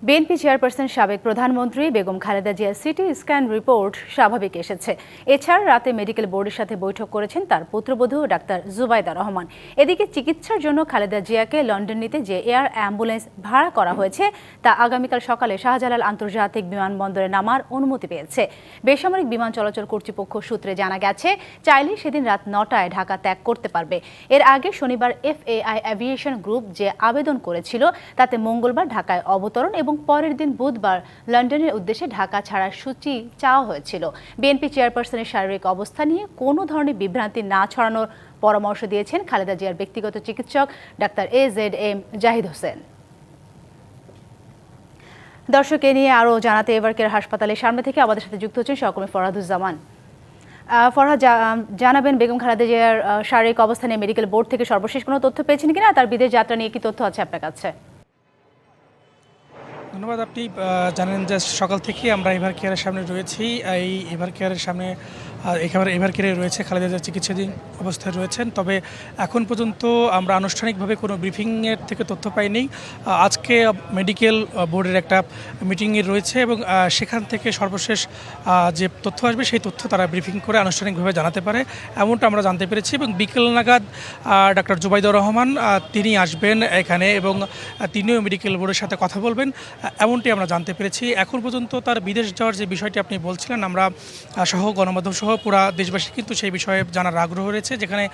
BNP chairperson সাবেক প্রধানমন্ত্রী বেগম খালেদা জিয়ার সিটি স্ক্যান রিপোর্ট স্বাভাবিক এসেছে। এছাড়া রাতে মেডিকেল বোর্ডের সাথে বৈঠক করেছেন তার পুত্রবধূ ডাক্তার জুবাইদা রহমান। এদিকে চিকিৎসার জন্য খালেদা জিয়াকে লন্ডন নিতে যে এয়ার অ্যাম্বুলেন্স ভাড়া করা হয়েছে তা আগামীকাল সকালে শাহজালাল আন্তর্জাতিক বিমানবন্দরে নামার অনুমতি পেয়েছে। বেসামরিক বিমান চলাচল কর্তৃপক্ষ সূত্রে জানা গেছে, চাইলে সেদিন রাত 9টায় ঢাকা ত্যাগ করতে পারবে। এর আগে শনিবার FAI এভিয়েশন গ্রুপ যে আবেদন করেছিল তাতে মঙ্গলবার ঢাকায় অবতরণ এবং পরের দিন বুধবার লন্ডনের উদ্দেশ্যে ঢাকা ছাড়ার সূচি চাওয়া হয়েছিল। বিএনপি চেয়ারপারসনের শারীরিক অবস্থা নিয়ে কোনো ধরনের বিভ্রান্তি না ছড়ানোর পরামর্শ দিয়েছেন খালেদা জিয়ার ব্যক্তিগত চিকিৎসক ডাক্তার AZM জাহিদ হোসেন। দর্শক, এ নিয়ে আরও জানাতে এভারকেয়ার হাসপাতালের সামনে থেকে আমাদের সাথে যুক্ত হচ্ছেন সহকর্মী ফরহাদুজ্জামান। ফরহাদ, জানাবেন বেগম খালেদা জিয়ার শারীরিক অবস্থা নিয়ে মেডিকেল বোর্ড থেকে সর্বশেষ কোনো তথ্য পেয়েছেন কিনা, তার বিদেশ যাত্রা নিয়ে কি তথ্য আছে আপনার কাছে? ধন্যবাদ। আপনি জানেন যে সকাল থেকে আমরা এভারকেয়ারের সামনে রয়েছি। এই এভারকেয়ারের সামনে একেবারে এভারকেয়ারে রয়েছে খালেদা জিয়া চিকিৎসাধীন অবস্থায় রয়েছেন। তবে এখন পর্যন্ত আমরা আনুষ্ঠানিকভাবে কোনো ব্রিফিংয়ের থেকে তথ্য পাইনি। আজকে মেডিকেল বোর্ডের একটা মিটিংয়ে রয়েছে এবং সেখান থেকে সর্বশেষ যে তথ্য আসবে সেই তথ্য তারা ব্রিফিং করে আনুষ্ঠানিকভাবে জানাতে পারে, এমনটা আমরা জানতে পেরেছি। এবং বিকেল নাগাদ ডাক্তার জুবাইদা রহমান তিনি আসবেন এখানে এবং তিনিও মেডিকেল বোর্ডের সাথে কথা বলবেন, এমনটি আমরা জানতে পেরেছি। এখন পর্যন্ত তার বিদেশ যাওয়ার যে বিষয়টি আপনি বলছিলেন, আমরা সহ গণমাধ্যম সহ পুরা দেশবাসী কিন্তু সেই বিষয়ে জানার আগ্রহ রয়েছে, যেখানে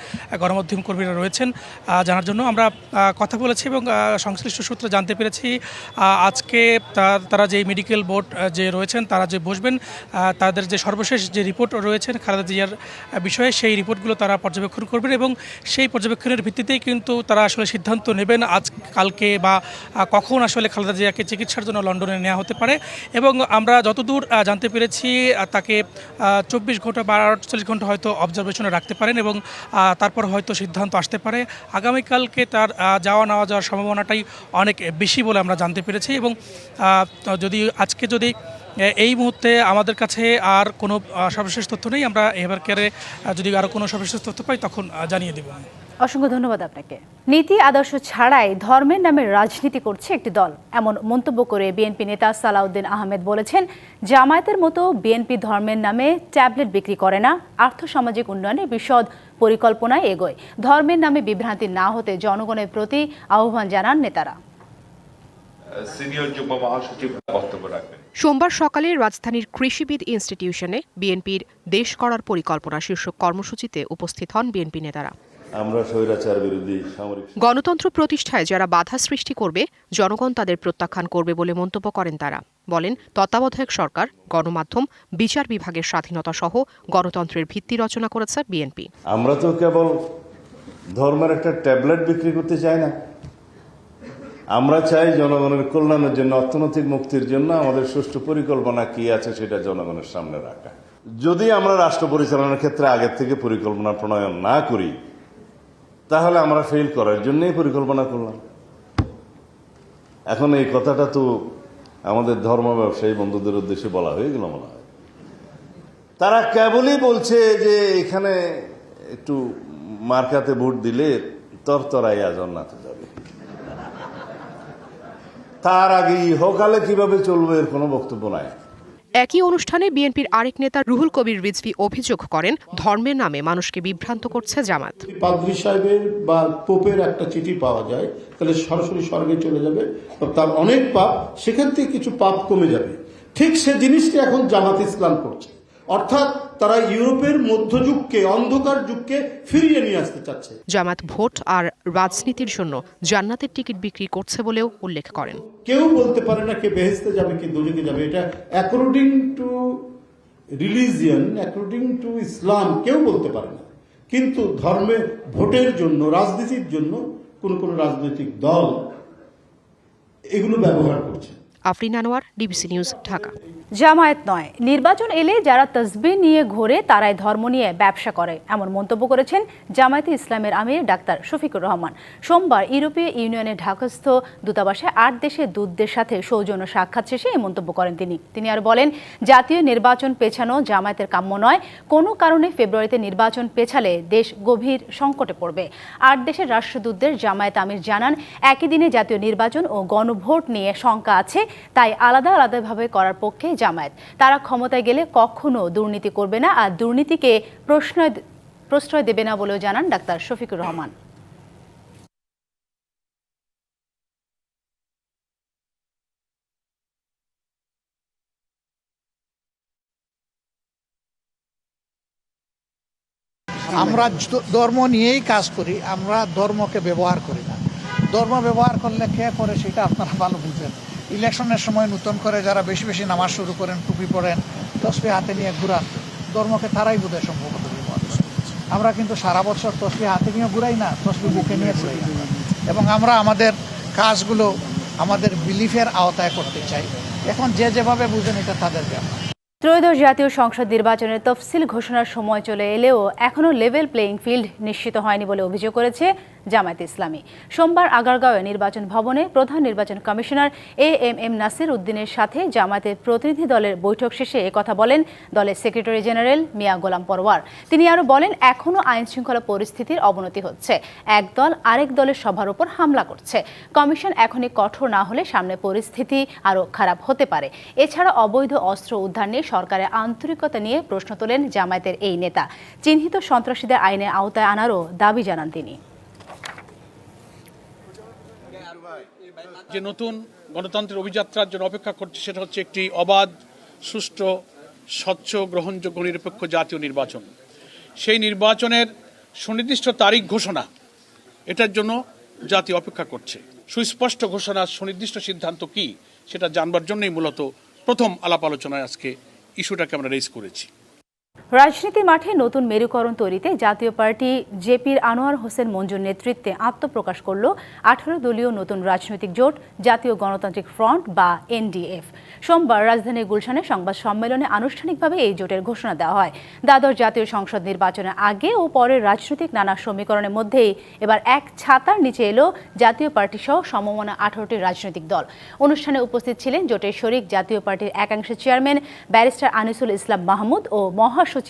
গণমাধ্যম কর্মীরা রয়েছেন জানার জন্য আমরা কথা বলেছি এবং সংশ্লিষ্ট সূত্রে জানতে পেরেছি আজকে তারা যে মেডিকেল বোর্ড যে রয়েছেন তারা যে বসবেন, তাদের যে সর্বশেষ যে রিপোর্ট রয়েছেন খালেদা জিয়ার বিষয়ে সেই রিপোর্টগুলো তারা পর্যবেক্ষণ করবেন এবং সেই পর্যবেক্ষণের ভিত্তিতেই কিন্তু তারা আসলে সিদ্ধান্ত নেবেন আজ কালকে বা কখন আসলে খালেদা জিয়াকে চিকিৎসার জন্য লন্ডনে নেওয়া হতে পারে। এবং আমরা যতদূর জানতে পেরেছি তাকে 24 ঘন্টা বা 48 ঘন্টা হয়তো অবজারভেশনে রাখতে পারেন এবং তারপর হয়তো সিদ্ধান্ত আসতে পারে। আগামীকালকে তার যাওয়া যাওয়ার সম্ভাবনাটাই অনেক বেশি বলে আমরা জানতে পেরেছি। এবং যদি এই মুহূর্তে আমাদের কাছে আর কোনো সর্বশেষ তথ্য নেই, আমরা এভারকেয়ারে যদি আরও কোনো সর্বশেষ তথ্য পাই তখন জানিয়ে দেব। অসংখ্য ধন্যবাদ আপনাকে। নীতি আদর্শ ছাড়াই ধর্মের নামে রাজনীতি করছে একটি দল, এমন মন্তব্য করে বিএনপি নেতা সালাউদ্দিন আহমেদ বলেছেন, জামায়াতের মতো বিএনপি ধর্মের নামে ট্যাবলেট বিক্রি করে না, আর্থসামাজিক উন্নয়নে বিশদ পরিকল্পনায় এগোয়। ধর্মের নামে বিভ্রান্তি না হতে জনগণের প্রতি আহ্বান জানান নেতারা। সোমবার সকালে রাজধানীর কৃষিবিদ ইনস্টিটিউশনে বিএনপির দেশ করার পরিকল্পনা শীর্ষক কর্মসূচিতে উপস্থিত হন বিএনপি নেতারা। আমরা স্বৈরাচার বিরোধী সামরিক গণতন্ত্র প্রতিষ্ঠায় যারা বাধা সৃষ্টি করবে, জনগণ তাদের প্রত্যাখ্যান করবে বলে মন্তব্য করেন তারা। বলেন, তত্ত্বাবধায়ক সরকার, গণমাধ্যম, বিচার বিভাগের স্বাধীনতা সহ গণতন্ত্রের ভিত্তি রচনা করেছে বিএনপি। আমরা তো কেবল ধর্মের একটা ট্যাবলেট বিক্রি করতে চাই না, আমরা চাই জনগণের কল্যাণের জন্য, অর্থনৈতিক মুক্তির জন্য আমাদের সুষ্ঠু পরিকল্পনা কি আছে সেটা জনগণের সামনে রাখা। যদি আমরা রাষ্ট্র পরিচালনার ক্ষেত্রে আগের থেকে পরিকল্পনা প্রণয়ন না করি, তাহলে আমরা ফেল করার জন্যই পরিকল্পনা করলাম। এখন এই কথাটা তো আমাদের ধর্ম ব্যবসায়ী বন্ধুদের উদ্দেশ্যে বলা হয়ে গেল মনে হয়। তারা কেবলই বলছে যে এখানে একটু মার্কাতে ভোট দিলে তরতরাইয়া জান্নাতে যাবে, তার আগে ইহকালে কিভাবে চলবে এর কোনো বক্তব্য নাই। একই অনুষ্ঠানে বিএনপির আরেক নেতা রুহুল কবির রিজভী অভিযোগ করেন, ধর্মের নামে মানুষকে বিভ্রান্ত করছে জামাত। পাদ্রী সাহেবের বা পোপের একটা চিঠি পাওয়া যায়, তাহলে সরাসরি স্বর্গে চলে যাবে, তার অনেক পাপ, সেখান থেকে কিছু পাপ কমে যাবে। ঠিক সে জিনিসটি এখন জামাত ইসলাম করছে, অর্থাৎ তারা ইউরোপের মধ্যযুগকে, অন্ধকার যুগকে ফিরিয়ে নিয়ে আসতে চাচ্ছে। জামাত ভোট আর রাজনীতির জন্য জান্নাতের টিকিট বিক্রি করছে বলেও উল্লেখ করেন। কেউ বলতে পারে না কে বেহেশতে যাবে কে দোজখে যাবে, এটা according to religion, according to ইসলাম কেউ বলতে পারে না। কিন্তু ধর্মে ভোটের জন্য, রাজনীতির জন্য কোন রাজনৈতিক দল এগুলো ব্যবহার করছে। Afrin Anwar, DBC news, Dhaka. জামায়াত নয়, নির্বাচন এলে যারা তসবিহ নিয়ে ঘোরে তারাই ধর্ম নিয়ে ব্যবসা করে, এমন মন্তব্য করেছেন জামায়াতে ইসলামের আমির ডাক্তার শফিকুর রহমান। সোমবার ইউরোপীয় ইউনিয়নের ঢাকাস্থ দূতাবাসে 8 দেশের দূতদের সাথে সৌজন্য সাক্ষাৎ শেষে এই মন্তব্য করেন তিনি আরও বলেন, জাতীয় নির্বাচন পেছানো জামায়াতের কাম্য নয়। কোনো কারণে ফেব্রুয়ারিতে নির্বাচন পেছালে দেশ গভীর সংকটে পড়বে। 8 দেশের রাষ্ট্রদূতদের জামায়াত আমির জানান, একই দিনে জাতীয় নির্বাচন ও গণভোট নিয়ে শঙ্কা আছে, তাই আলাদাভাবে করার পক্ষে জামায়াত। তারা ক্ষমতায় গেলে কখনো দুর্নীতি করবে না আর দুর্নীতিকে প্রশ্রয় দেবে না বলেও জানান ডাক্তার শফিকুর রহমান। আমরা ধর্ম নিয়েই কাজ করি, আমরা ধর্মকে ব্যবহার করি না। ধর্ম ব্যবহার করলে কে করে সেটা আপনারা ভালো বুঝেন। ইলেকশনের সময় নতুন করে যারা বেশি বেশি নামাজ শুরু করেন, টুপি পরেন, তসবিহ হাতে নিয়ে ঘুরান, ধর্মকে তারাই বোধহয় সম্ভবত ব্যবহার করে। আমরা কিন্তু সারা বছর তসবিহ হাতে নিয়ে ঘুরাই না, তসবিহ বুকে নিয়ে ঘুরাই না। এবং আমরা আমাদের কাজগুলো আমাদের বিলিফের আওতায় করতে চাই। এখন যে যেভাবে বুঝেন এটা তাদের ব্যাপার। ত্রয়োদশ জাতীয় সংসদ নির্বাচনের তফসিল ঘোষণার সময় চলে এলেও এখনও লেভেল প্লেইং ফিল্ড নিশ্চিত হয়নি বলে অভিযোগ করেছে জামায়াতে ইসলামী। সোমবার আগারগাঁওয়ে নির্বাচন ভবনে প্রধান নির্বাচন কমিশনার এএমএম নাসির উদ্দিনের সাথে জামায়াতের প্রতিনিধি দলের বৈঠক শেষে একথা বলেন দলের সেক্রেটারি জেনারেল মিয়া গোলাম পরওয়ার। তিনি আরও বলেন, এখনও আইন শৃঙ্খলা পরিস্থিতির অবনতি হচ্ছে, এক দল আরেক দলের সভার উপর হামলা করছে। কমিশন এখনই কঠোর না হলে সামনে পরিস্থিতি আরও খারাপ হতে পারে। এছাড়া অবৈধ অস্ত্র উদ্ধার নিয়ে সরকারের আন্তরিকতা নিয়ে প্রশ্ন তোলেন জামায়াতের এই নেতা। চিহ্নিত সন্ত্রাসীদের আইনের আওতায় আনারও দাবি জানান তিনি। যে নতুন গণতন্ত্রের অভিযাত্রার জন্য অপেক্ষা করছে সেটা হচ্ছে একটি অবাধ, সুষ্ঠু, স্বচ্ছ, গ্রহণযোগ্য, নিরপেক্ষ জাতীয় নির্বাচন। সেই নির্বাচনের সুনির্দিষ্ট তারিখ ঘোষণা, এটার জন্য জাতি অপেক্ষা করছে। সুস্পষ্ট ঘোষণা, সুনির্দিষ্ট সিদ্ধান্ত কি সেটা জানবার জন্যই মূলত প্রথম আলাপ আলোচনায় আজকে ইস্যুটাকে আমরা রেজ করেছি। রাজনীতি মাঠে নতুন মেরুকরণ তৈরিতে জাতীয় পার্টি জেপির আনোয়ার হোসেন মঞ্জুর নেতৃত্বে আত্মপ্রকাশ করল 18 দলীয় নতুন রাজনৈতিক জোট জাতীয় গণতান্ত্রিক ফ্রন্ট বা এনডিএফ। সোমবার রাজধানীর গুলশানে সংবাদ সম্মেলনে আনুষ্ঠানিকভাবে এই জোটের ঘোষণা দেওয়া হয়। দ্বাদশ জাতীয় সংসদ নির্বাচনের আগে ও পরের রাজনৈতিক নানা সমীকরণের মধ্যেই এবার এক ছাতার নিচে এলো জাতীয় পার্টি সহ সমমনা 18টি রাজনৈতিক দল। অনুষ্ঠানে উপস্থিত ছিলেন জোটের শরিক জাতীয় পার্টির একাংশ চেয়ারম্যান ব্যারিস্টার আনিসুল ইসলাম মাহমুদ ও মহাসচিব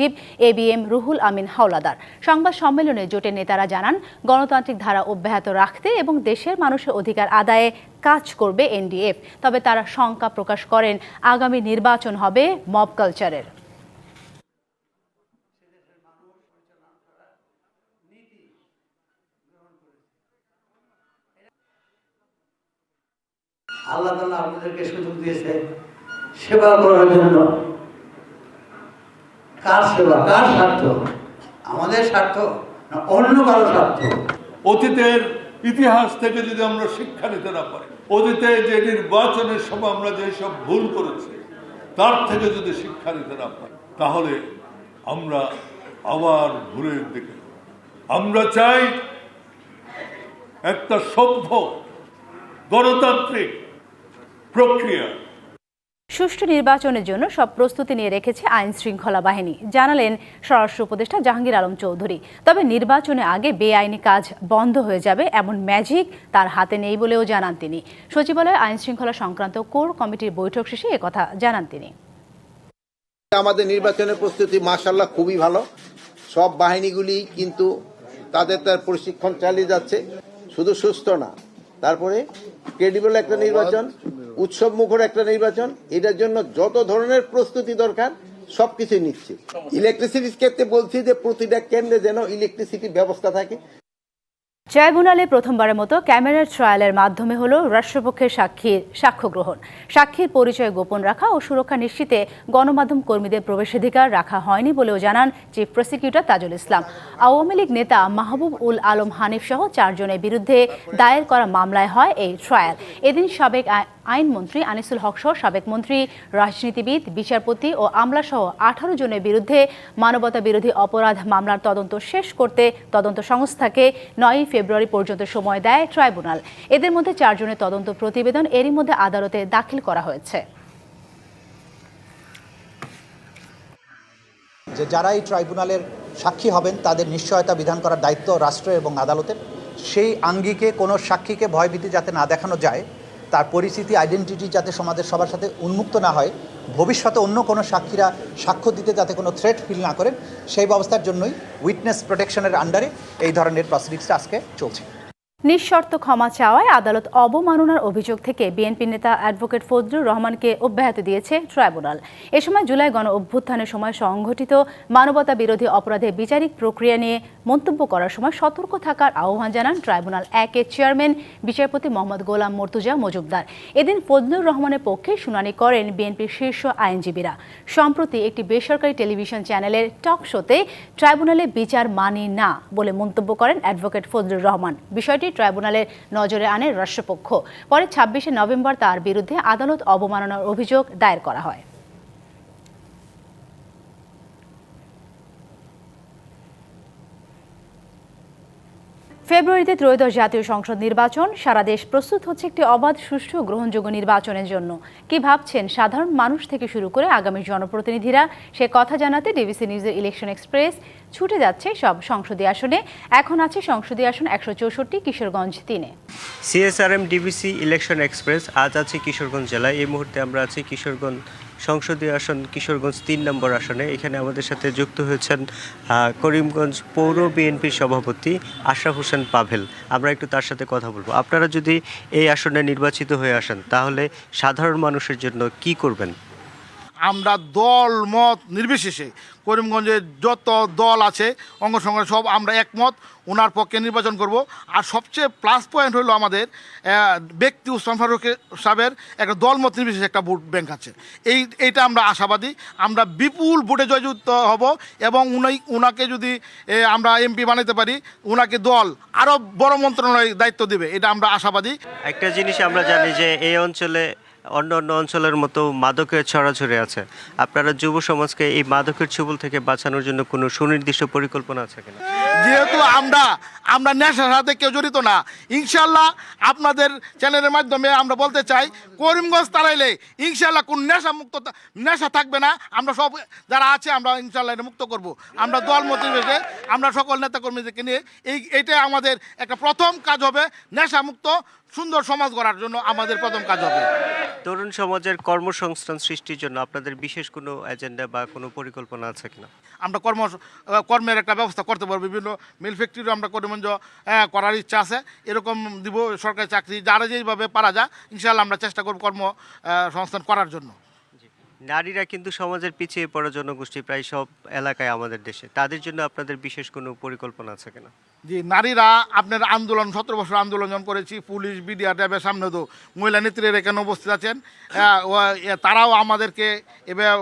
এবিএম রুহুল আমিন হাওলাদার। সংবাদ সম্মেলনে জোটের নেতারা জানান, গণতান্ত্রিক ধারা অব্যাহত রাখতে এবং দেশের মানুষের অধিকার আদায়ে কাজ করবে এনডিএফ। তবে তারা শঙ্কা প্রকাশ করেন, আগামী নির্বাচন হবে মব কালচারের। আল্লাহ তাআলা আমাদেরকে সুযোগ দিয়েছে সেবা করার জন্য। কার সেবা, কার স্বার্থ? আমাদের স্বার্থ না অন্য কারো স্বার্থ? অতীতের ইতিহাস থেকে যদি আমরা শিক্ষা নিতে না পারি, অতীতে যে নির্বাচনের সময় আমরা যেসব ভুল করেছি তার থেকে যদি শিক্ষা নিতে না পারি, তাহলে আমরা আবার ভুলের দিকে। আমরা চাই একটা সভ্য গণতান্ত্রিক প্রক্রিয়া। সুষ্ঠু নির্বাচনের জন্য সব প্রস্তুতি নিয়ে রেখেছে আইন শৃঙ্খলা বাহিনী, জানালেন স্বরাষ্ট্র উপদেষ্টা জাহাঙ্গীর আলম চৌধুরী। তবে নির্বাচনের আগে বেআইনি কাজ বন্ধ হয়ে যাবে এমন ম্যাজিক তার হাতে নেই বলেও জানান তিনি। সচিবালয়ে আইন শৃঙ্খলা সংক্রান্ত কোর কমিটির বৈঠক শেষে একথা জানান তিনি। আমাদের নির্বাচনের প্রস্তুতি মাশাআল্লাহ খুবই ভালো। সব বাহিনীগুলি কিন্তু তাদের প্রশিক্ষণ চালিয়ে যাচ্ছে। শুধু সুস্থ না, তারপরে ক্রেডিবল একটা নির্বাচন, উৎসব মুখর একটা নির্বাচন, এটার জন্য যত ধরনের প্রস্তুতি দরকার সবকিছু নিচ্ছে। ইলেকট্রিসিটির ক্ষেত্রে বলছি যে প্রতিটা কেন্দ্রে যেন ইলেকট্রিসিটির ব্যবস্থা থাকে। ট্রাইব্যুনালে প্রথমবারের মতো ক্যামেরার ট্রায়ালের মাধ্যমে হলো রাষ্ট্রপক্ষের সাক্ষ্য গ্রহণ। সাক্ষীর পরিচয় গোপন রাখা ও সুরক্ষা নিশ্চিতে গণমাধ্যম কর্মীদের প্রবেশাধিকার রাখা হয়নি বলেও জানান চিফ প্রসিকিউটর তাজুল ইসলাম। আওয়ামী লীগ নেতা মাহবুব উল আলম হানিফ সহ 4 জনের বিরুদ্ধে দায়ের করা মামলায় হয় এই ট্রায়াল। এদিন সাবেক আইনমন্ত্রী আনিসুল হক সহ সাবেক মন্ত্রী, রাজনীতিবিদ, বিচারপতি ও আমলাসহ 18 জনের বিরুদ্ধে মানবতা বিরোধী অপরাধ মামলার তদন্ত শেষ করতে তদন্ত সংস্থাকে 9 ফেব্রুয়ারি পর্যন্ত সময় দেয় ট্রাইব্যুনাল। এদের মধ্যে 4 জনের তদন্ত প্রতিবেদন এরই মধ্যে আদালতে দাখিল করা হয়েছে। যে যারা এই ট্রাইব্যুনালের সাক্ষী হবেন তাদের নিশ্চয়তা বিধান করার দায়িত্ব রাষ্ট্রের এবং আদালতের। সেই আঙ্গিকে কোনো সাক্ষীকে ভয়ভীতি যাতে না দেখানো যায়, তার পরিস্থিতি আইডেন্টিটি যাতে সমাজের সবার সাথে উন্মুক্ত না হয়, ভবিষ্যতে অন্য কোনো সাক্ষীরা সাক্ষ্য দিতে যাতে কোনো থ্রেট ফিল না করেন, সেই ব্যবস্থার জন্যই উইটনেস প্রোটেকশনের আন্ডারে এই ধরনের প্রসিডিংসটা আজকে চলছে। নিঃশর্ত ক্ষমা চাওয়ায় আদালত অবমাননার অভিযোগ থেকে বিএনপি নেতা অ্যাডভোকেট ফজলুর রহমানকে অব্যাহতি দিয়েছে ট্রাইব্যুনাল। এ সময় জুলাই গণ অভ্যুত্থানের সময় সংঘটিত মানবতা বিরোধী অপরাধের বিচারিক প্রক্রিয়া নিয়ে মন্তব্য করার সময় সতর্ক থাকার আহ্বান জানান ট্রাইব্যুনাল 1-এর চেয়ারম্যান বিচারপতি মোহাম্মদ গোলাম মর্তুজা মজুমদার। এদিন ফজলুর রহমানের পক্ষে শুনানি করেন বিএনপির শীর্ষ আইনজীবীরা। সম্প্রতি একটি বেসরকারি টেলিভিশন চ্যানেলের টক শোতে ট্রাইব্যুনালে বিচার মানি না বলে মন্তব্য করেন অ্যাডভোকেট ফজলুর রহমান। বিষয়টি ট্রাইব্যুনালের নজরে আনে রাষ্ট্রপক্ষ। পরে 26শে নভেম্বর তার বিরুদ্ধে আদালত অবমাননার অভিযোগ দায়ের করা হয়। ফেব্রুয়ারিতে ত্রয়োদশ জাতীয় সংসদ নির্বাচন। সারা দেশ প্রস্তুত হচ্ছে একটি অবাধ, সুষ্ঠু ও গ্রহণযোগ্য নির্বাচনের জন্য। কি ভাবছেন সাধারণ মানুষ থেকে শুরু করে আগামী জনপ্রতিনিধিরা, সে কথা জানাতে ডিবিসি নিউজের ইলেকশন এক্সপ্রেস ছুটে যাচ্ছে সব সংসদীয় আসনে। এখন আছে সংসদীয় আসন 164, কিশোরগঞ্জ 3-এ। সিএসআরএম ডিবিসি ইলেকশন এক্সপ্রেস আজ আছে কিশোরগঞ্জ জেলায়। এই মুহূর্তে আমরা আছি কিশোরগঞ্জ সংসদীয় আসন কিশোরগঞ্জ 3 নম্বর আসনে। এখানে আমাদের সাথে যুক্ত হয়েছেন করিমগঞ্জ পৌর বিএনপির সভাপতি আশরাফ হোসেন পাভেল। আমরা একটু তার সাথে কথা বলবো। আপনারা যদি এই আসনে নির্বাচিত হয়ে আসেন তাহলে সাধারণ মানুষের জন্য কি করবেন? আমরা দল মত নির্বিশেষে করিমগঞ্জের যত দল আছে অঙ্গ সংগঠন সব আমরা একমত ওনার পক্ষে নির্বাচন করব। আর সবচেয়ে প্লাস পয়েন্ট হলো আমাদের ব্যক্তি উসমান ফারুক সাহেবের একটা দলমত নির্বিশেষে একটা ভোট ব্যাংক আছে। এইটা আমরা আশাবাদী, আমরা বিপুল ভোটে জয়যুক্ত হব এবং উনাকে যদি আমরা এমপি বানাতে পারি, উনাকে দল আরও বড় মন্ত্রণালয় দায়িত্ব দেবে, এটা আমরা আশাবাদী। একটা জিনিস আমরা জানি যে এই অঞ্চলে অন্য অঞ্চলের মতো মাদকের ছড়াছড়ি আছে। আপনারা যুব সমাজকে এই মাদকের ছোবল থেকে বাঁচানোর জন্য কোনো সুনির্দিষ্ট পরিকল্পনা আছে কিনা? যেহেতু আমরা নেশার সাথে কেউ জড়িত না, ইনশাল্লাহ আপনাদের চ্যানেলের মাধ্যমে আমরা বলতে চাই করিমগঞ্জ তাড়াইলে ইনশাল্লাহ কোন নেশা থাকবে না। আমরা সব যারা আছে আমরা ইনশাল্লাহ এটা মুক্ত করব। আমরা দল মত নির্বিশেষে আমরা সকল নেতাকর্মীদেরকে নিয়ে এইটা আমাদের একটা প্রথম কাজ হবে। নেশা মুক্ত সুন্দর সমাজ গড়ার জন্য আমাদের প্রথম কাজ হবে। তরুণ সমাজের কর্মসংস্থান সৃষ্টির জন্য আপনাদের বিশেষ কোনো এজেন্ডা বা কোনো পরিকল্পনা আছে কিনা? আমরা কর্মের একটা ব্যবস্থা করতে পারবো। বিভিন্ন মিল ফ্যাক্টরিও আমরা করিমগঞ্জ করার ইচ্ছা আছে। এরকম দিব সরকারি চাকরি যারা যেইভাবে পারা যায় ইনশাআল্লাহ আমরা চেষ্টা করব কর্মসংস্থান করার জন্য। নারীরা কিন্তু সমাজের পিছিয়ে পড়া জনগোষ্ঠী প্রায় সব এলাকায় আমাদের দেশে। তাদের জন্য আপনাদের বিশেষ কোনো পরিকল্পনা আছে কিনা? জি, নারীরা আপনার আন্দোলন 17 বছর আন্দোলন করেছি, পুলিশ বিডিআর ট্যাবের সামনে তো মহিলা নেত্রীরা এখানে উপস্থিত আছেন। তারাও আমাদেরকে এবার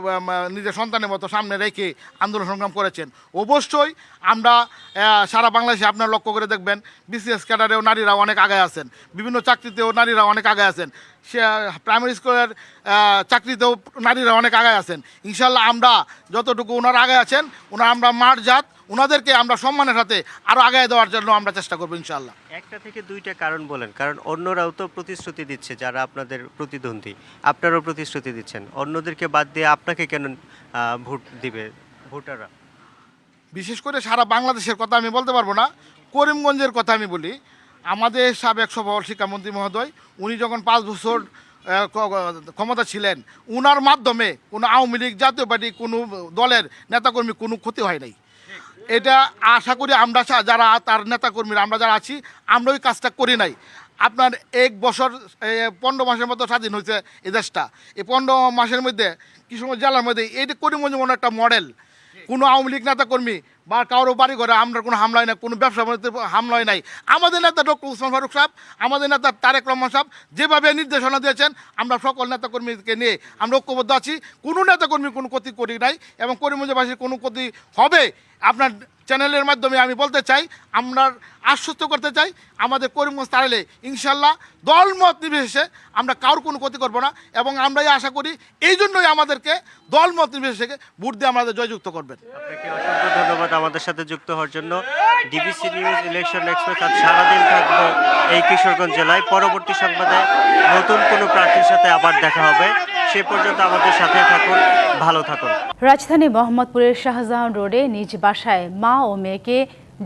নিজের সন্তানের মতো সামনে রেখে আন্দোলন সংগ্রাম করেছেন। অবশ্যই আমরা সারা বাংলাদেশে আপনারা লক্ষ্য করে দেখবেন বিসিএস ক্যাডারেও নারীরা অনেক আগায় আছেন, বিভিন্ন চাকরিতেও নারীরা অনেক আগায় আছেন, সে প্রাইমারি স্কুলের চাকরিতেও নারীরা অনেক আগায় আছেন। ইনশাল্লাহ আমরা যতটুকু ওনারা আগায় আছেন আমরা মাঠ জাত ওনাদেরকে আমরা সম্মানের সাথে আরও আগায় দেওয়ার জন্য আমরা চেষ্টা করবো ইনশাল্লাহ। একটা থেকে দুইটা কারণ বলেন, কারণ অন্যরাও তো প্রতিশ্রুতি দিচ্ছে, যারা আপনাদের প্রতিদ্বন্দ্বী আপনারাও প্রতিশ্রুতি দিচ্ছেন, অন্যদেরকে বাদ দিয়ে আপনাকে কেন ভোট দিবে ভোটাররা? বিশেষ করে সারা বাংলাদেশের কথা আমি বলতে পারবো না, করিমগঞ্জের কথা আমি বলি। আমাদের সাবেক সফল শিক্ষামন্ত্রী মহোদয় উনি যখন 5 বছর ক্ষমতা ছিলেন, উনার মাধ্যমে কোনো আওয়ামী লীগ, জাতীয় পার্টি, কোনো দলের নেতাকর্মী কোনো ক্ষতি হয় নাই। এটা আশা করি আমরা যারা তার নেতাকর্মীরা আমরা যারা আছি আমরা ওই কাজটা করি নাই। আপনার 1 বছর 15 মাসের মতো স্বাধীন হয়েছে এই দেশটা। এই 15 মাসের মধ্যে কিশোরগঞ্জ জেলার মধ্যে এইটা করিমগঞ্জ মনে একটা মডেল। কোনো আওয়ামী লীগ নেতাকর্মী বা কারো বাড়ি ঘরে আমরা কোনো হামলায় নাই, কোনো ব্যবসা হামলায় নাই। আমাদের নেতা ডক্টর উসমান ফারুক সাহেব, আমাদের নেতা তারেক রহমান সাহেব যেভাবে নির্দেশনা দিয়েছেন আমরা সকল নেতাকর্মীকে নিয়ে আমরা ঐক্যবদ্ধ আছি। কোনো নেতাকর্মী কোনো ক্ষতি করি নাই এবং করিমগঞ্জবাসীর কোনো ক্ষতি হবে আপনার চ্যানেলের মাধ্যমে আমি বলতে চাই, আমরা আশ্বস্ত করতে চাই আমাদের করিমগঞ্জ তাড়াইলে ইনশাল্লাহ দলমত নির্বিশেষে আমরা কারোর কোনো ক্ষতি করবো না এবং আমরা আশা করি এই জন্যই আমাদেরকে দলমত নির্বিশেষে ভোট দিয়ে আমাদের জয়যুক্ত করবেন। আপনাকে অসংখ্য ধন্যবাদ আমাদের সাথে যুক্ত হওয়ার জন্য। ডিবিসি নিউজ ইলেকশন এক্সপ্রেস আজ সারাদিন থাকবো এই কিশোরগঞ্জ জেলায়। পরবর্তী সংবাদে নতুন কোনো প্রার্থীর সাথে আবার দেখা হবে। সে পর্যন্ত আমাদের সাথে থাকুন, ভালো থাকুন। রাজধানী মোহাম্মদপুরের শাহজাহান রোডে নিজ বাসায় মা ও মেয়েকে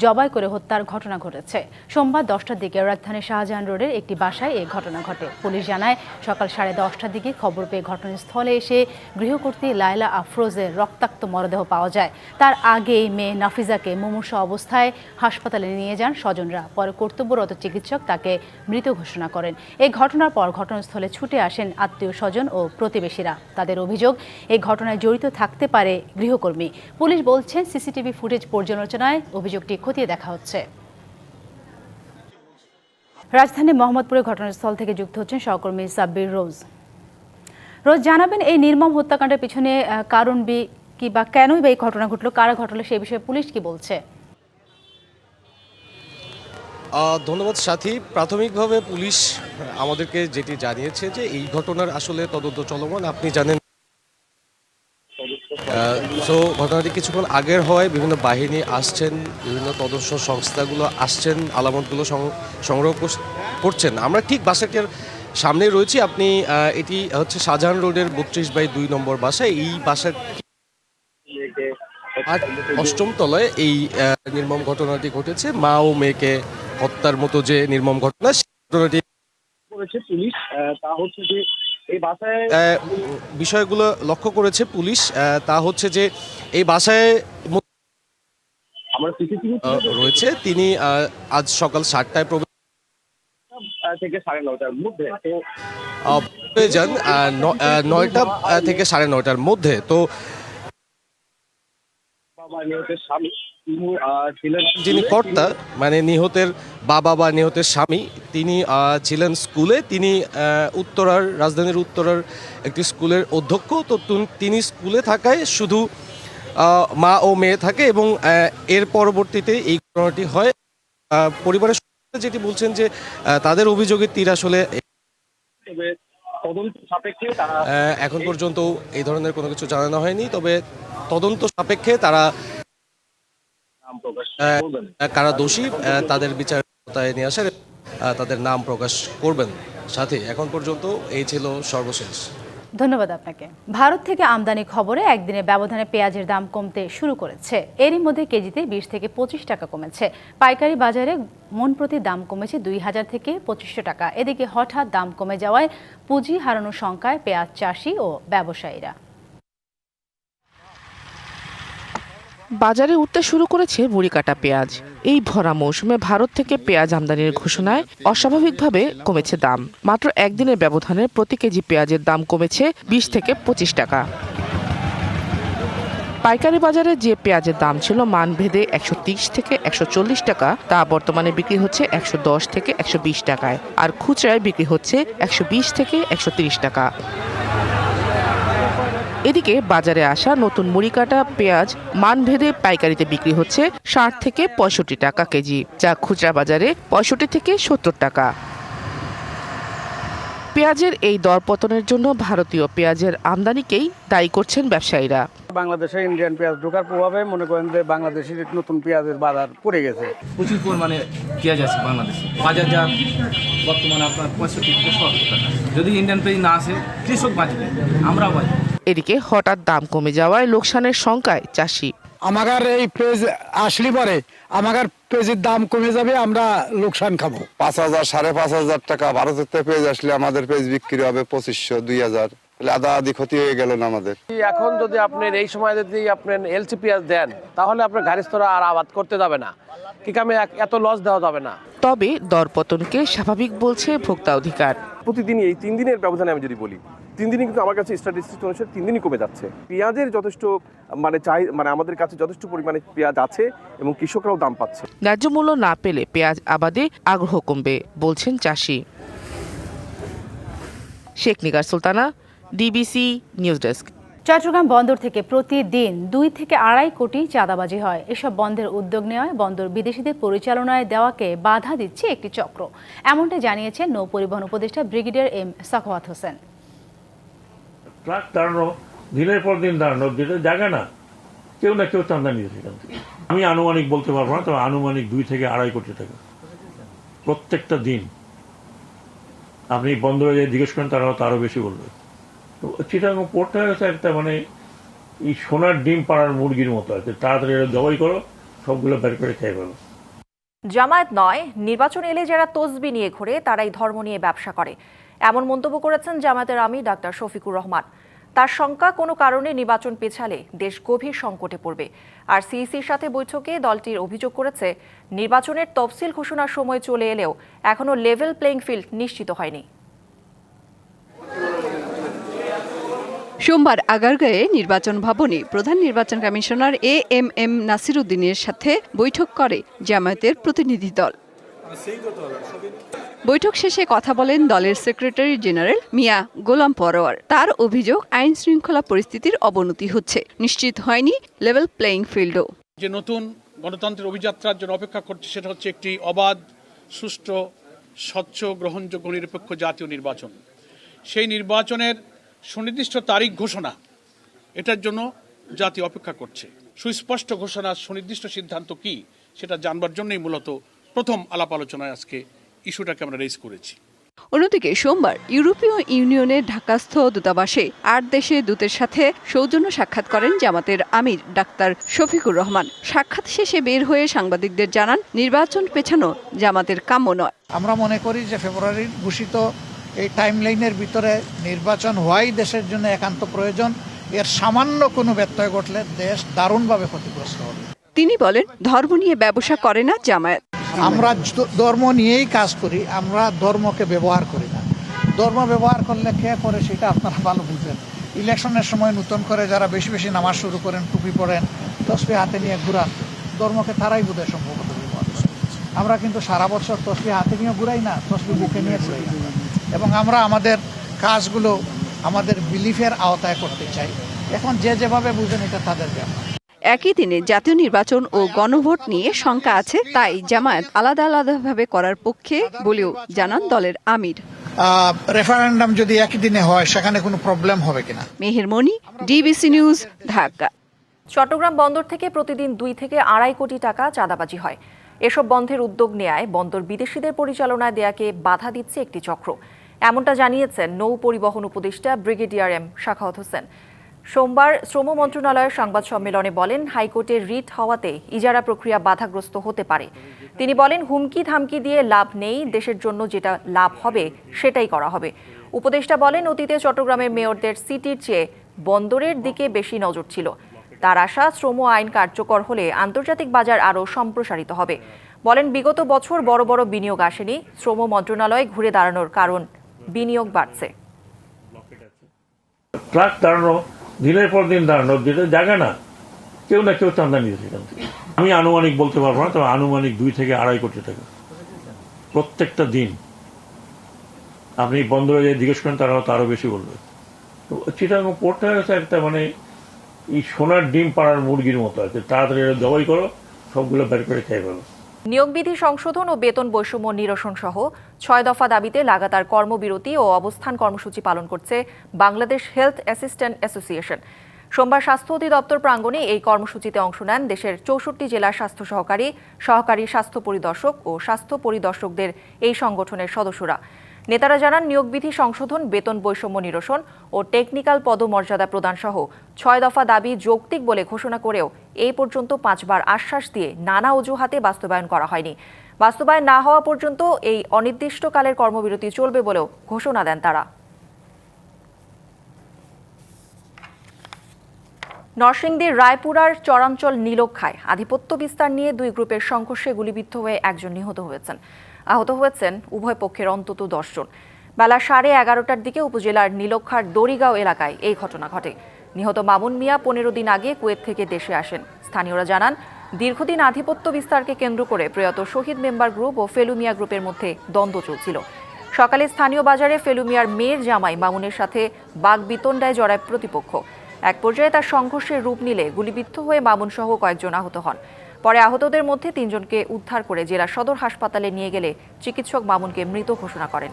জবাই করে হত্যার ঘটনা ঘটেছে। সোমবার 10টার দিকে রাজধানীর শাহজাহান রোডের একটি বাসায় এই ঘটনা ঘটে। পুলিশ জানায় সকাল 10:30টার দিকে খবর পেয়ে ঘটনাস্থলে এসে গৃহকর্ত্রী লায়লা আফরোজের রক্তাক্ত মরদেহ পাওয়া যায়। তার আগেই মেয়ে নাফিজাকে মুমূর্ষ অবস্থায় হাসপাতালে নিয়ে যান স্বজনরা। পরে কর্তব্যরত চিকিৎসক তাকে মৃত ঘোষণা করেন। এই ঘটনার পর ঘটনাস্থলে ছুটে আসেন আত্মীয় স্বজন ও প্রতিবেশীরা। তাদের অভিযোগ, এই ঘটনায় জড়িত থাকতে পারে গৃহকর্মী। পুলিশ বলছেন সিসিটিভি ফুটেজ পর্যালোচনায় অভিযোগটি খতিয়ে দেখা হচ্ছে। রাজধানী মোহাম্মদপুরের ঘটনাস্থল থেকে যুক্ত হচ্ছেন সহকর্মী সাব্বির রোজ। রোজ, জানাবেন এই নির্মম হত্যাকাণ্ডের পিছনে কারণ কি বা কেনই বা এই ঘটনা ঘটলো, কারা ঘটলো সে বিষয়ে পুলিশ কি বলছে? ধন্যবাদ সাথী। প্রাথমিকভাবে পুলিশ আমাদেরকে যেটি জানিয়েছে যে এই ঘটনার আসলে তদন্ত চলমান। আপনি জানেন ঘটনাটি কিছুক্ষণ আগের হয়, বিভিন্ন বাহিনী আসছেন, বিভিন্ন তদন্ত সংস্থাগুলো আসছেন, আলামতগুলো সংগ্রহ করছেন। আমরা ঠিক বাসাটির সামনে রয়েছি। আপনি এটি হচ্ছে শাহজাহান রোডের 32/2 নম্বর বাসা। এই বাসার 8ম তলায় এই নির্মম ঘটনাটি ঘটেছে। মা ও মেয়েকে হত্যার মতো যে নির্মম ঘটনা, ঘটনাটি করেছে পুলিশ। তা হচ্ছে যে এই বাসায় বিষয়গুলো লক্ষ্য করেছে পুলিশ। তা হচ্ছে যে এই বাসায় রয়েছে তিনি আজ সকাল 7টায় প্রবেশ থেকে 9:30টার মধ্যে যান, 9টা থেকে 9:30টার মধ্যে। তো যিনি কর্তা, মানে নিহতের বাবা বা নিহতের স্বামী, তিনি ছিলেন স্কুলে। তিনি রাজধানীর উত্তরার একটি স্কুলের অধ্যক্ষ। তো তিনি স্কুলে থাকায় শুধু মা ও মেয়ে থাকে এবং এর পরবর্তীতে এই ঘটনাটি হয়। পরিবারের যেটি বলছেন যে তাদের অভিযোগের তীর আসলে এখন পর্যন্ত এই ধরনের কোনো কিছু জানানো হয়নি। তবে তদন্ত সাপেক্ষে তারা কারা দোষী তাদের বিচার নিয়ে আসার তাদের নাম প্রকাশ করবেন। সাথে এখন পর্যন্ত এই ছিল সর্বশেষ। ধন্যবাদ আপনাকে। ভারত থেকে আমদানি খবরে একদিনের ব্যবধানে পেঁয়াজের দাম কমতে শুরু করেছে। এরই মধ্যে কেজিতে 20 থেকে 25 টাকা কমেছে। পাইকারি বাজারে মন প্রতি দাম কমেছে 2000 থেকে 2500 টাকা। এদিকে হঠাৎ দাম কমে যাওয়ায় পুঁজি হারানোর শঙ্কায় পেঁয়াজ চাষি ও ব্যবসায়ীরা। বাজারে উঠতে শুরু করেছে মুড়ি কাটা পেঁয়াজ। এই ভরা মৌসুমে ভারত থেকে পেঁয়াজ আমদানির ঘোষণায় অস্বাভাবিকভাবে কমেছে দাম। মাত্র একদিনের ব্যবধানে প্রতি কেজি পেঁয়াজের দাম কমেছে 20 থেকে 25 টাকা। পাইকারি বাজারে যে পেঁয়াজের দাম ছিল মানভেদে 130 থেকে 140 টাকা, তা বর্তমানে বিক্রি হচ্ছে 110 থেকে 120 টাকায়। আর খুচরায় বিক্রি হচ্ছে 120 থেকে 130 টাকা। এদিকে বাজারে আসা নতুন মুড়ি কাটা পেঁয়াজ মানভেদে পাইকারিতে বিক্রি হচ্ছে 60 থেকে 65 টাকা কেজি, যা খুচরা বাজারে 65 থেকে 70 টাকা। পেঁয়াজের এই দরপতনের জন্য ভারতীয় পেঁয়াজের আমদানিকেই দায়ী করছেন ব্যবসায়ীরা। বাংলাদেশে ইন্ডিয়ান পেঁয়াজ ঢোকার প্রভাবে মনে করেন যে বাংলাদেশের নতুন পেঁয়াজের বাজার পড়ে গেছে। প্রচুর পরিমাণে পেঁয়াজ আছে বাংলাদেশে। বাজার যা বর্তমানে আপনার 65 থেকে 70 টাকা। যদি ইন্ডিয়ান পেঁয়াজ না আসে কৃষক বাঁচবে, আমরাও বাঁচব। এদিকে হঠাৎ দাম কমে যাওয়ায় লোকসানের শঙ্কায় চাষি। আমাদের এই পেঁয়াজ আসলে পরে আমাদের পেঁয়াজের দাম কমে যাবে, আমরা লোকসান খাবো। 5000 5,500 টাকা ভারতের থেকে পেঁয়াজ আসলে আমাদের পেঁয়াজ বিক্রি হবে 2500 2000, আদা আদি ক্ষতি হয়ে গেল না আমাদের। এখন যদি আপনার এই সময় যদি আপনার এলসি পেঁয়াজ দেন তাহলে আপনার গাড়িস্তরা আর আবাদ করতে যাবে না, কি কামে এত লস দেওয়া যাবে না। তবে দরপতনকে স্বাভাবিক বলছে ভোক্তা অধিকার। প্রতিদিনই এই 3 দিনের ব্যবধানে আমি যদি বলি, 3 দিনই কিন্তু আমার কাছে স্ট্যাটিস্টিক্স অনুসারে 3 দিনই কমে যাচ্ছে। পেঁয়াজের যথেষ্ট আমাদের কাছে যথেষ্ট পরিমাণে পেঁয়াজ আছে এবং কৃষকরাও দাম পাচ্ছে। ন্যায্য মূল্য না পেলে পেঁয়াজ আবাদে আগ্রহ কমবে বলছেন চাষি। Sheikh Nigar Sultana, DBC news desk. Chattogram বন্দর থেকে প্রতিদিন 2 থেকে 2.5 কোটি চাঁদাবাজি হয়। এসব বন্ধের উদ্যোগ নেওয়ায় বন্দর বিদেশিদের পরিচালনায় দেওয়াকে বাধা দিচ্ছে একটি চক্র, এমনটা জানিয়েছেন নৌ পরিবহন উপদেষ্টা brigadier M Sakhawat Hossain. Truck দাঁড়ানো, দিনের পর দিন দাঁড়ানো, যেটা জায়গা না, কেউ না কেউ চাঁদা নিয়েছে এখান থেকে। আমি আনুমানিক বলতে পারবো না, তবে আনুমানিক 2 থেকে 2.5 কোটি টাকা প্রত্যেকটা দিন। আপনি বন্দরে যে জিজ্ঞেস করেন তারা আরো বেশি বলবে। তো চিটাগাং পোর্টটা হচ্ছে একটা মানে এই সোনার ডিম পাড়ার মুরগির মতো আছে, তাড়াতাড়ি জবাই করো, সবগুলো বের করে খেয়ে ফেলো। জামায়াত নয়, নির্বাচন এলে যারা তসবি নিয়ে ঘোরে তারাই ধর্ম নিয়ে ব্যবসা করে, এমন মন্তব্য করেছেন জামায়াতের আমির ডাক্তার শফিকুর রহমান। তার শঙ্কা, কোনো কারণে নির্বাচন পেছালে দেশ গভীর সংকটে পড়বে। আর সিইসির সাথে বৈঠকে দলটির অভিযোগ করেছে, নির্বাচনের তফসিল ঘোষণার সময় চলে এলেও এখনও লেভেল প্লেইং ফিল্ড নিশ্চিত হয়নি। সোমবার আগারগাঁয়ে নির্বাচন ভবনে প্রধান নির্বাচন কমিশনার এএমএম নাসির উদ্দিনের সাথে বৈঠক করে জামায়াতের প্রতিনিধি দল। বৈঠক শেষে কথা বলেন দলের সেক্রেটারি জেনারেল মিয়া গোলাম পরোয়ার। তার অভিযোগ, আইন শৃঙ্খলা পরিস্থিতির অবনতি হচ্ছে, নিশ্চিত হয়নি লেভেল প্লেইং ফিল্ডও। যে নতুন গণতন্ত্রের অভিযাত্রার জন্য অপেক্ষা করছে সেটা হচ্ছে একটি অবাধ, সুষ্ঠু, স্বচ্ছ, গ্রহণযোগ্য, নিরপেক্ষ জাতীয় নির্বাচন। সেই নির্বাচনের সুনির্দিষ্ট তারিখ ঘোষণা, এটার জন্য জাতি অপেক্ষা করছে। সুস্পষ্ট ঘোষণা, সুনির্দিষ্ট সিদ্ধান্ত কি সেটা জানবার জন্যই মূলত প্রথম আলাপ আলোচনায় আজকে ইস্যুটাকে আমরা রেজ করেছি। অন্যদিকে সোমবার ইউরোপীয় ইউনিয়নের ঢাকাস্থ দূতাবাসে ৮ দেশের দূতের সাথে সৌজন্য সাক্ষাৎ করেন জামাতের আমির ডাক্তার শফিকুর রহমান। সাক্ষাৎ শেষে বের হয়ে সাংবাদিকদের জানান, নির্বাচন পেছানো জামাতের কাম্য নয়। আমরা মনে করি যে ফেব্রুয়ারির ঘোষিত এই টাইমলাইনের ভিতরে নির্বাচন হওয়াই দেশের জন্য একান্ত প্রয়োজন। এর সামান্য কোনো ব্যত্যয় ঘটলে দেশ দারুণভাবে ক্ষতিগ্রস্ত হবে। তিনি বলেন, ধর্ম নিয়ে ব্যবসা করে না জামায়াত। আমরা ধর্ম নিয়েই কাজ করি, আমরা ধর্মকে ব্যবহার করি না। ধর্ম ব্যবহার করলে কে করে সেটা আপনারা ভালো বুঝেন। ইলেকশনের সময় নতুন করে যারা বেশি বেশি নামাজ শুরু করেন, টুপি পরেন, তসবি হাতে নিয়ে ঘুরান, ধর্মকে তারাই বোধহয় সম্ভবত ব্যবহার করে। আমরা কিন্তু সারা বছর তসবি হাতে নিয়ে ঘুরাই না, তসবি বুকে নিয়ে ঘুরাই না। এবং আমরা আমাদের কাজগুলো আমাদের বিলিফের আওতায় করতে চাই। এখন যে যেভাবে বুঝেন এটা তাদের ব্যাপার। একই দিনে জাতীয় নির্বাচন ও গণভোট নিয়ে শঙ্কা আছে, তাই জামায়াত আলাদা আলাদাভাবে করার পক্ষে বলেও জানান দলের আমির। রেফারেন্ডাম যদি একই দিনে হয় সেখানে কোনো প্রবলেম হবে কিনা। মেহের মনি, ডিবিসি নিউজ, ঢাকা। চট্টগ্রাম বন্দর থেকে প্রতিদিন 2 থেকে 2.5 কোটি টাকা চাঁদাবাজি হয়। এসব বন্ধের উদ্যোগ নেয় বন্দর বিদেশিদের পরিচালনায় দেয়াকে বাধা দিচ্ছে একটি চক্র, এমনটা জানিয়েছেন নৌ পরিবহন উপদেষ্টা ব্রিগেডিয়ার এম শাখাওয়াত হোসেন। সোমবার শ্রম মন্ত্রণালয়ের সংবাদ সম্মেলনে বলেন, হাইকোর্টের রিট হওয়াতে ইজারা প্রক্রিয়া বাধাগ্রস্ত হতে পারে। তিনি বলেন, হুমকি ধামকি দিয়ে লাভ নেই, দেশের জন্য যেটা লাভ হবে সেটাই করা হবে। উপদেষ্টা বলেন, অতীতে চট্টগ্রামের মেয়রদের সিটির চেয়ে বন্দরের দিকে বেশি নজর ছিল। তার আশা, শ্রম আইন কার্যকর হলে আন্তর্জাতিক বাজার আরও সম্প্রসারিত হবে। বলেন, বিগত বছর বড় বড় বিনিয়োগ আসেনি, শ্রম মন্ত্রণালয় ঘুরে দাঁড়ানোর কারণ বিনিয়োগ বাড়ছে। ট্রাক দাঁড়ানো, দিনের পর দিন দাঁড়ানো, যেটা জায়গা না, কেউ না কেউ চাঁদা নিয়েছে সেখান থেকে। আমি আনুমানিক বলতে পারবো না, তবে আনুমানিক 2 থেকে 2.5 কোটি টাকা প্রত্যেকটা দিন। আপনি বন্দরে যে জিজ্ঞেস করেন তারা তো আরো বেশি বলবে। তো চিটাগাং পোর্টটা হচ্ছে একটা মানে এই সোনার ডিম পাড়ার মুরগির মতো আছে, তাড়াতাড়ি জবাই করো, সবগুলো বের করে খেয়ে ফেলো। নিয়োগবিধি সংশোধন ও বেতন বৈষম্য নিরসন সহ 6 দফা দাবিতে লাগাতার কর্মবিরতি ও অবস্থান কর্মসূচি পালন করছে বাংলাদেশ হেলথ অ্যাসিস্ট্যান্ট অ্যাসোসিয়েশন। সোমবার স্বাস্থ্য অধিদপ্তর প্রাঙ্গণে এই কর্মসূচিতে অংশ নেন দেশের 64 জেলার স্বাস্থ্য সহকারী, সহকারী স্বাস্থ্য পরিদর্শক ও স্বাস্থ্য পরিদর্শকদের এই সংগঠনের সদস্যরা। নেতারা জানান, নিয়োগবিধি সংশোধন, বেতন বৈষম্য নিরসন ও টেকনিক্যাল পদমর্যাদা প্রদান সহ 6 দফা দাবি যৌক্তিক বলে ঘোষণা করেও এই পর্যন্ত 5 বার আশ্বাস দিয়ে নানা অজুহাতে বাস্তবায়ন করা হয়নি। বাস্তবায়ন না হওয়া পর্যন্ত এই অনির্দিষ্টকালের কর্মবিরতি চলবে বলেও ঘোষণা দেন তারা। নরসিংদীর রায়পুরার চরাঞ্চল নীলক্ষায় আধিপত্য বিস্তার নিয়ে 2 গ্রুপের সংঘর্ষে গুলিবিদ্ধ হয়ে একজন নিহত হয়েছেন। আহত হয়েছেন উভয় পক্ষের অন্তত 10 জন। বেলা 11:30টার দিকে উপজেলার নীলক্ষার দড়িগাঁও এলাকায় এই ঘটনা ঘটে। নিহত মামুন মিয়া 15 দিন আগে কুয়েত থেকে দেশে আসেন। স্থানীয়রা জানান, দীর্ঘদিন আধিপত্য বিস্তারকে কেন্দ্র করে প্রয়াত শহীদ মেম্বার গ্রুপ ও ফেলু মিয়া গ্রুপের মধ্যে দ্বন্দ্ব চলছিল। সকালে স্থানীয় বাজারে ফেলু মিয়ার মেয়ের জামাই মামুনের সাথে বাগবিতণ্ডায় জড়ায় প্রতিপক্ষ। এক পর্যায়ে তার সংঘর্ষের রূপ নিলে গুলিবিদ্ধ হয়ে মামুন সহ কয়েকজন আহত হন। পরে আহতদের মধ্যে 3 জনকে উদ্ধার করে জেলা সদর হাসপাতালে নিয়ে গেলে চিকিৎসক মামুনকে মৃত ঘোষণা করেন।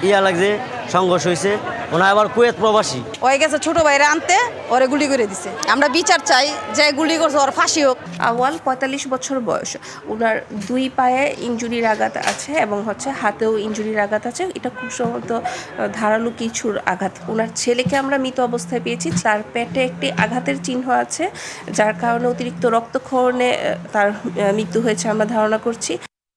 ইয়া লাগছে, সংঘর্ষ হয়েছে। ওনা আবার কুয়েত প্রবাসী, ওই গেছে ছোট ভাইরা আনতে, ওরে গুলি করে দিছে। আমরা বিচার চাই, যে গুলি করছে ওর ফাঁসি হোক। আওয়াল 45 বছর বয়স, ওনার 2 পায়ে ইনজুরির আঘাত আছে এবং হাতেও ইনজুরির আঘাত আছে। এটা খুব সম্ভবত ধারালো কিছুর আঘাত। ওনার ছেলেকে আমরা মৃত অবস্থায় পেয়েছি, তার পেটে একটি আঘাতের চিহ্ন আছে, যার কারণে অতিরিক্ত রক্তক্ষরণে তার মৃত্যু হয়েছে আমরা ধারণা করছি।